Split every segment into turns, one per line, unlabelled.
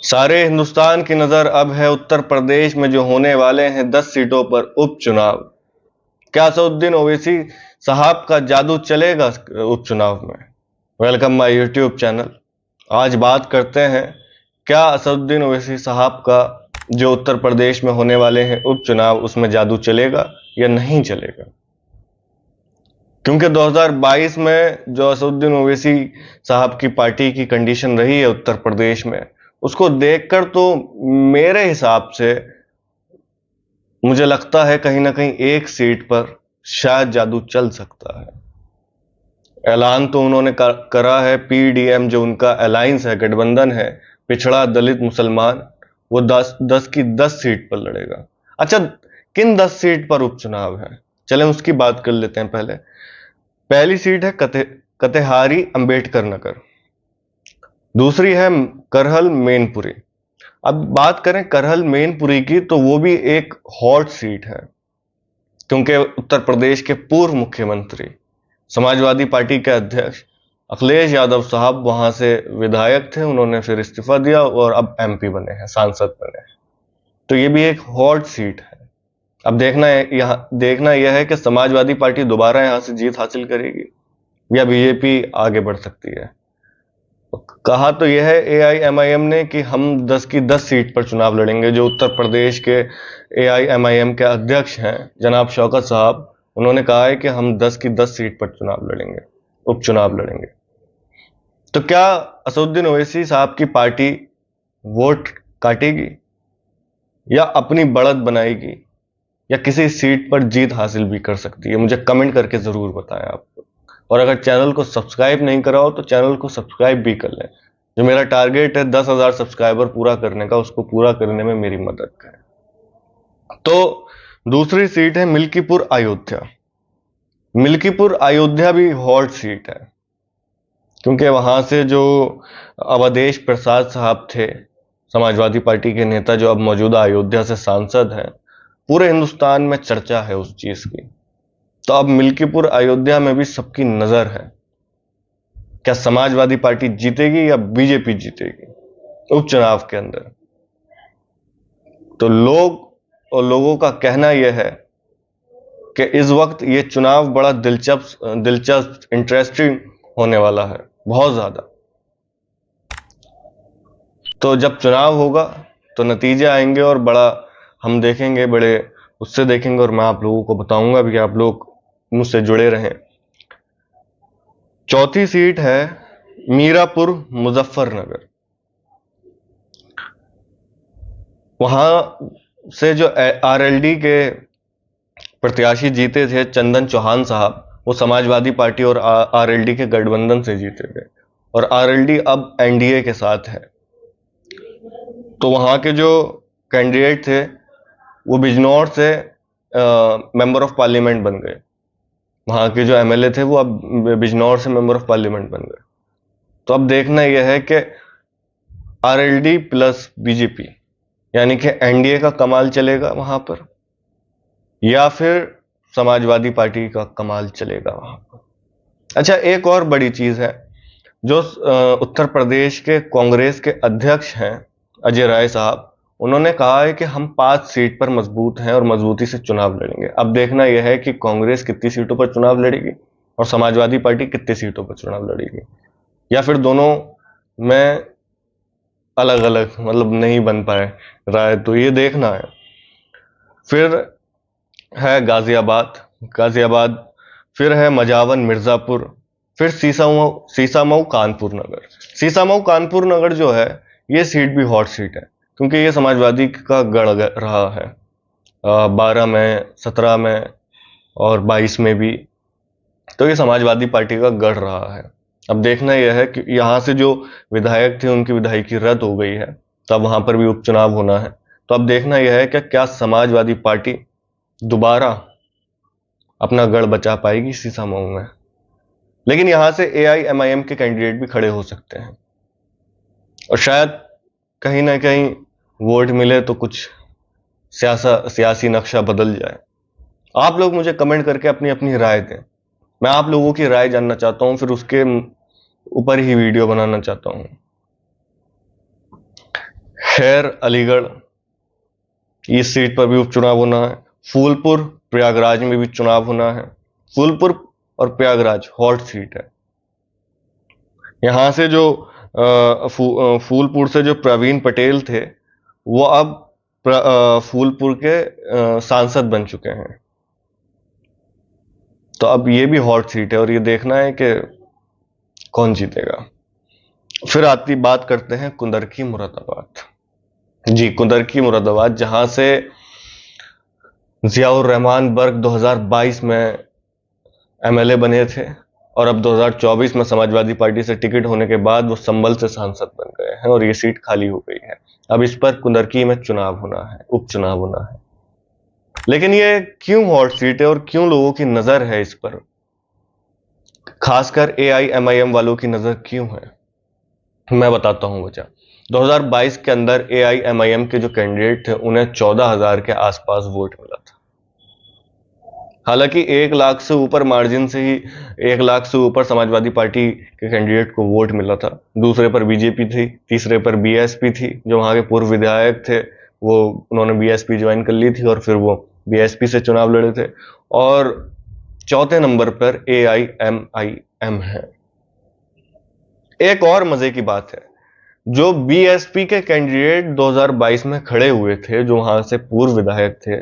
सारे हिंदुस्तान की नजर अब है उत्तर प्रदेश में जो होने वाले हैं 10 सीटों पर उपचुनाव। क्या असदुद्दीन ओवैसी साहब का जादू चलेगा उपचुनाव में? Welcome my YouTube channel. आज बात करते हैं क्या असदुद्दीन ओवैसी साहब का जो उत्तर प्रदेश में होने वाले हैं उपचुनाव उसमें जादू चलेगा या नहीं चलेगा। क्योंकि 2022 में जो असदुद्दीन ओवैसी साहब की पार्टी की कंडीशन रही है उत्तर प्रदेश में, उसको देखकर तो मेरे हिसाब से मुझे लगता है कहीं ना कहीं एक सीट पर शायद जादू चल सकता है। ऐलान तो उन्होंने करा है, पीडीएम जो उनका अलायंस है, गठबंधन है, पिछड़ा दलित मुसलमान, वो 10 की 10 सीट पर लड़ेगा। अच्छा, किन 10 सीट पर उपचुनाव है, चलें उसकी बात कर लेते हैं। पहली सीट है कतेहारी अंबेडकर नगर, दूसरी है करहल मैनपुरी। अब बात करें करहल मैनपुरी की तो वो भी एक हॉट सीट है, क्योंकि उत्तर प्रदेश के पूर्व मुख्यमंत्री समाजवादी पार्टी के अध्यक्ष अखिलेश यादव साहब वहां से विधायक थे, उन्होंने फिर इस्तीफा दिया और अब एमपी बने हैं, सांसद बने हैं। तो ये भी एक हॉट सीट है। अब देखना यह है कि समाजवादी पार्टी दोबारा यहां से जीत हासिल करेगी या बीजेपी आगे बढ़ सकती है। कहा तो यह है एआईएमआईएम ने कि हम 10 की 10 सीट पर चुनाव लड़ेंगे। जो उत्तर प्रदेश के एआईएमआईएम के अध्यक्ष हैं जनाब शौकत साहब, उन्होंने कहा है कि हम 10 की 10 सीट पर उपचुनाव लड़ेंगे। तो क्या असदुद्दीन ओवैसी साहब की पार्टी वोट काटेगी या अपनी बढ़त बनाएगी या किसी सीट पर जीत हासिल भी कर सकती है? मुझे कमेंट करके जरूर बताएं आप। और अगर चैनल को सब्सक्राइब नहीं करा हो तो चैनल को सब्सक्राइब भी कर लें। जो मेरा टारगेट है 10,000 सब्सक्राइबर पूरा करने का, उसको पूरा करने में मेरी मदद करें। तो दूसरी सीट है मिल्कीपुर अयोध्या। मिल्कीपुर अयोध्या भी हॉट सीट है, क्योंकि वहां से जो अवधेश प्रसाद साहब थे, समाजवादी पार्टी के नेता, जो अब मौजूदा अयोध्या से सांसद हैं, पूरे हिंदुस्तान में चर्चा है उस चीज की। तो अब मिल्कीपुर अयोध्या में भी सबकी नजर है, क्या समाजवादी पार्टी जीतेगी या बीजेपी जीतेगी उपचुनाव के अंदर। तो लोगों का कहना यह है कि इस वक्त ये चुनाव बड़ा दिलचस्प इंटरेस्टिंग होने वाला है, बहुत ज्यादा। तो जब चुनाव होगा तो नतीजे आएंगे और बड़ा हम देखेंगे, बड़े उससे देखेंगे और मैं आप लोगों को बताऊंगा भी। आप लोग मुझसे जुड़े रहें। चौथी सीट है मीरापुर मुजफ्फरनगर। वहां से जो आरएलडी के प्रत्याशी जीते थे चंदन चौहान साहब, वो समाजवादी पार्टी और आरएलडी के गठबंधन से जीते थे और आरएलडी अब एनडीए के साथ है। तो वहां के जो कैंडिडेट थे वो बिजनौर से मेंबर ऑफ पार्लियामेंट बन गए। वहां के जो एमएलए थे वो अब बिजनौर से मेंबर ऑफ पार्लियामेंट बन गए। तो अब देखना यह है कि आरएलडी प्लस बीजेपी यानी कि एनडीए का कमाल चलेगा वहां पर या फिर समाजवादी पार्टी का कमाल चलेगा वहां पर। अच्छा, एक और बड़ी चीज है, जो उत्तर प्रदेश के कांग्रेस के अध्यक्ष हैं अजय राय साहब, उन्होंने कहा है कि हम 5 सीट पर मजबूत हैं और मजबूती से चुनाव लड़ेंगे। अब देखना यह है कि कांग्रेस कितनी सीटों पर चुनाव लड़ेगी और समाजवादी पार्टी कितनी सीटों पर चुनाव लड़ेगी, या फिर दोनों में अलग अलग मतलब नहीं बन पाए राय, तो ये देखना है। फिर है गाजियाबाद, फिर है मझावन मिर्जापुर, फिर सीसामऊ कानपुर नगर जो है, ये सीट भी हॉट सीट है, क्योंकि ये समाजवादी का गढ़ रहा है 12 में, 17 में और 22 में भी। तो ये समाजवादी पार्टी का गढ़ रहा है। अब देखना यह है कि यहाँ से जो विधायक थे उनकी विधायकी रद्द हो गई है, तब वहां पर भी उपचुनाव होना है। तो अब देखना यह है कि क्या समाजवादी पार्टी दोबारा अपना गढ़ बचा पाएगी सीसामऊ में। लेकिन यहां से एआईएमआईएम के कैंडिडेट भी खड़े हो सकते हैं और शायद कहीं ना कहीं वोट मिले तो कुछ सियासी नक्शा बदल जाए। आप लोग मुझे कमेंट करके अपनी अपनी राय दें। मैं आप लोगों की राय जानना चाहता हूं, फिर उसके ऊपर ही वीडियो बनाना चाहता हूं। खैर अलीगढ़, इस सीट पर भी उपचुनाव होना है। फूलपुर, प्रयागराज में भी चुनाव होना है। फूलपुर और प्रयागराज हॉट सीट है। यहां से जो फूलपुर से जो प्रवीण पटेल थे, वो अब फूलपुर के सांसद बन चुके हैं। तो अब ये भी हॉट सीट है और ये देखना है कि कौन जीतेगा। फिर बात करते हैं कुंदरकी मुरादाबाद। जी, कुंदरकी मुरादाबाद, जहां से जियाउर रहमान बर्क 2022 में एमएलए बने थे और अब 2024 में समाजवादी पार्टी से टिकट होने के बाद वो संभल से सांसद बन गए हैं और ये सीट खाली हो गई है। अब इस पर कुंदरकी में चुनाव होना है, उपचुनाव होना है। लेकिन ये क्यों हॉट सीट है और क्यों लोगों की नजर है इस पर, खासकर एआईएमआईएम वालों की नजर क्यों है, मैं बताता हूं वजह। 2022 के अंदर एआईएमआईएम के जो कैंडिडेट थे उन्हें 14,000 के आसपास वोट मिला था। हालांकि 1 लाख से ऊपर मार्जिन से ही 1 लाख से ऊपर समाजवादी पार्टी के कैंडिडेट को वोट मिला था। दूसरे पर बीजेपी थी, तीसरे पर बीएसपी थी। जो वहां के पूर्व विधायक थे वो उन्होंने बीएसपी ज्वाइन कर ली थी और फिर वो बीएसपी से चुनाव लड़े थे। और चौथे नंबर पर एआईएमआईएम है। एक और मजे की बात है, जो बीएसपी के कैंडिडेट 2022 में खड़े हुए थे, जो वहां से पूर्व विधायक थे,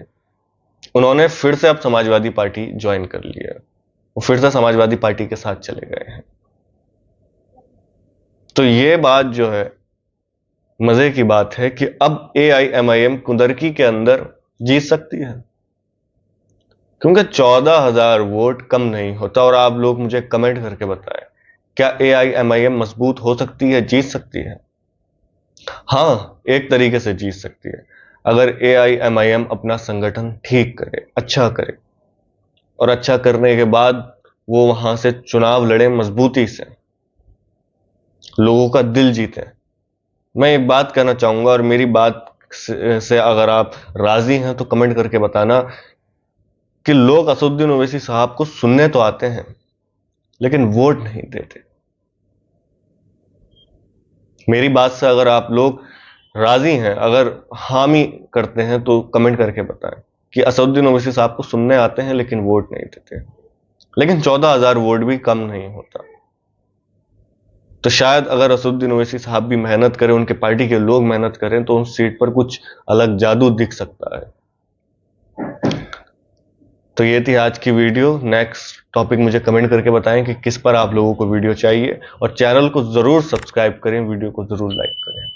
उन्होंने फिर से अब समाजवादी पार्टी ज्वाइन कर लिया। वो फिर से समाजवादी पार्टी के साथ चले गए हैं। तो ये बात जो है मजे की बात है कि अब एआईएमआईएम कुंदरकी के अंदर जीत सकती है, क्योंकि 14,000 वोट कम नहीं होता। और आप लोग मुझे कमेंट करके बताएं, क्या एआईएमआईएम मजबूत हो सकती है, जीत सकती है? हाँ, एक तरीके से जीत सकती है, अगर एआईएमआईएम अपना संगठन ठीक करे, अच्छा करे, और अच्छा करने के बाद वो वहां से चुनाव लड़े मजबूती से, लोगों का दिल जीते। मैं एक बात कहना चाहूंगा, और मेरी बात से अगर आप राजी हैं तो कमेंट करके बताना, कि लोग असदुद्दीन ओवैसी साहब को सुनने तो आते हैं लेकिन वोट नहीं देते। मेरी बात से अगर आप लोग राजी हैं, अगर हामी करते हैं, तो कमेंट करके बताएं कि असदुद्दीन ओवैसी साहब को सुनने आते हैं लेकिन वोट नहीं देते। लेकिन 14,000 वोट भी कम नहीं होता। तो शायद अगर असदुद्दीन ओवैसी साहब भी मेहनत करें, उनके पार्टी के लोग मेहनत करें, तो उस सीट पर कुछ अलग जादू दिख सकता है। तो ये थी आज की वीडियो। नेक्स्ट टॉपिक मुझे कमेंट करके बताएं कि किस पर आप लोगों को वीडियो चाहिए, और चैनल को जरूर सब्सक्राइब करें, वीडियो को जरूर लाइक करें।